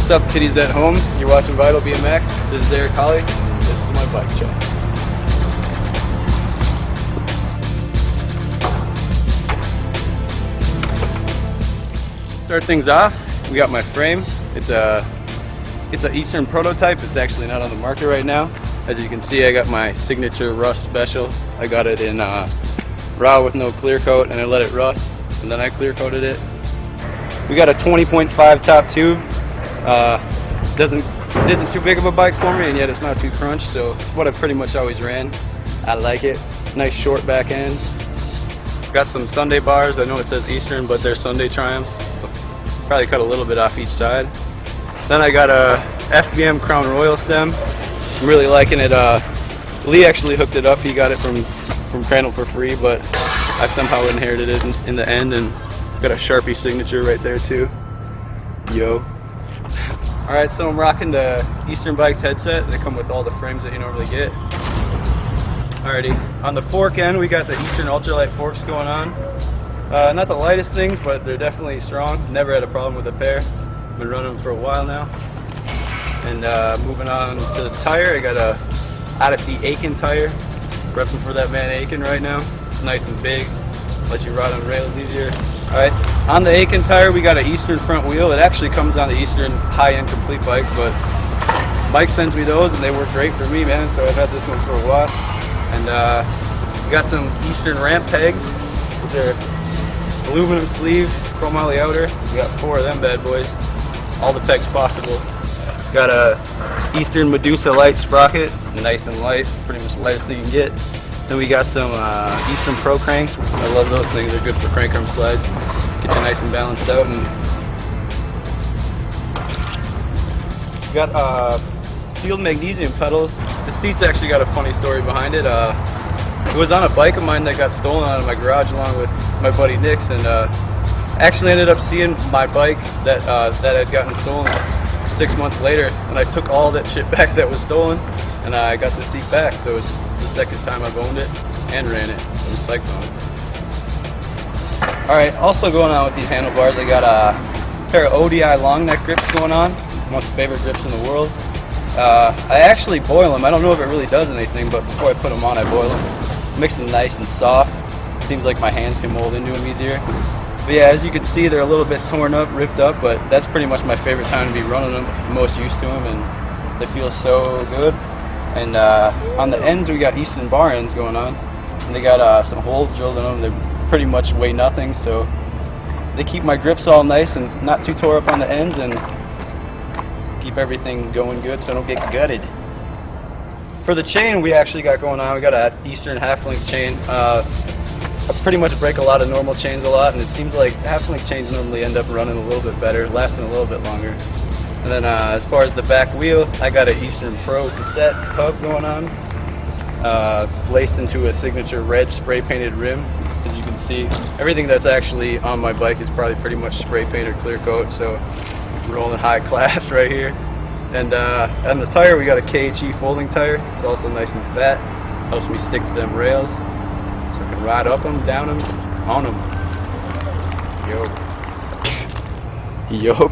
What's up, kiddies at home? You're watching Vital BMX. This is Eric Holley. This is my bike check. Start things off, we got my frame. It's an Eastern prototype. It's actually not on the market right now. As you can see, I got my signature rust special. I got it in raw with no clear coat, and I let it rust, and then I clear coated it. We got a 20.5 top tube. It isn't too big of a bike for me, and yet it's not too crunched, so it's what I've pretty much always ran. I like it. Nice short back end. Got some Sunday bars. I know it says Eastern, but they're Sunday Triumphs. Probably cut a little bit off each side. Then I got a FBM Crown Royal stem. I'm really liking it. Lee actually hooked it up. He got it from Crandall for free, but I somehow inherited it in the end, and got a Sharpie signature right there too. Yo. Alright, so I'm rocking the Eastern Bikes headset. They come with all the frames that you normally get. Alrighty, on the fork end we got the Eastern ultralight forks going on. Not the lightest things, but they're definitely strong. Never had a problem with a pair. Been running them for a while now. And moving on to the tire, I got a Odyssey Aiken tire. Repping for that man Aiken right now. It's nice and big, lets you ride on rails easier. Alright, on the Aiken tire we got an Eastern front wheel. It actually comes on the Eastern high-end complete bikes, but Mike sends me those and they work great for me, man, so I've had this one for a while. And we got some Eastern ramp pegs. They're aluminum sleeve, chromoly outer. We got 4 of them bad boys. All the pegs possible. Got a Eastern Medusa light sprocket, nice and light, pretty much the lightest thing you can get. Then we got some Eastern Pro cranks. I love those things, they're good for crank arm slides. Get you nice and balanced out. And got sealed magnesium pedals. The seat's actually got a funny story behind it. It was on a bike of mine that got stolen out of my garage along with my buddy Nick's, and actually ended up seeing my bike that had gotten stolen 6 months later, and I took all that shit back that was stolen, and I got the seat back, so it's the second time I've owned it and ran it, so I'm psyched on it. Alright, also going on with these handlebars, I got a pair of ODI long neck grips going on, most favorite grips in the world. I actually boil them. I don't know if it really does anything, but before I put them on I boil them. Makes them nice and soft. Seems like my hands can mold into them easier. But yeah, as you can see, they're a little bit torn up, ripped up, but that's pretty much my favorite time to be running them. I'm most used to them, and they feel so good. And on the ends, we got Eastern bar ends going on. And they got some holes drilled in them. They pretty much weigh nothing, so they keep my grips all nice and not too tore up on the ends, and keep everything going good so I don't get gutted. For the chain we actually got going on, we got an Eastern half-link chain. I pretty much break a lot of normal chains a lot, and it seems like half-link chains normally end up running a little bit better, lasting a little bit longer. And then as far as the back wheel, I got an Eastern Pro cassette hub going on, laced into a signature red spray painted rim. As you can see, everything that's actually on my bike is probably pretty much spray painted clear coat, so rolling high class right here. And on the tire we got a KHE folding tire. It's also nice and fat, helps me stick to them rails, so I can ride up them, down them, on them. Yo. Yo.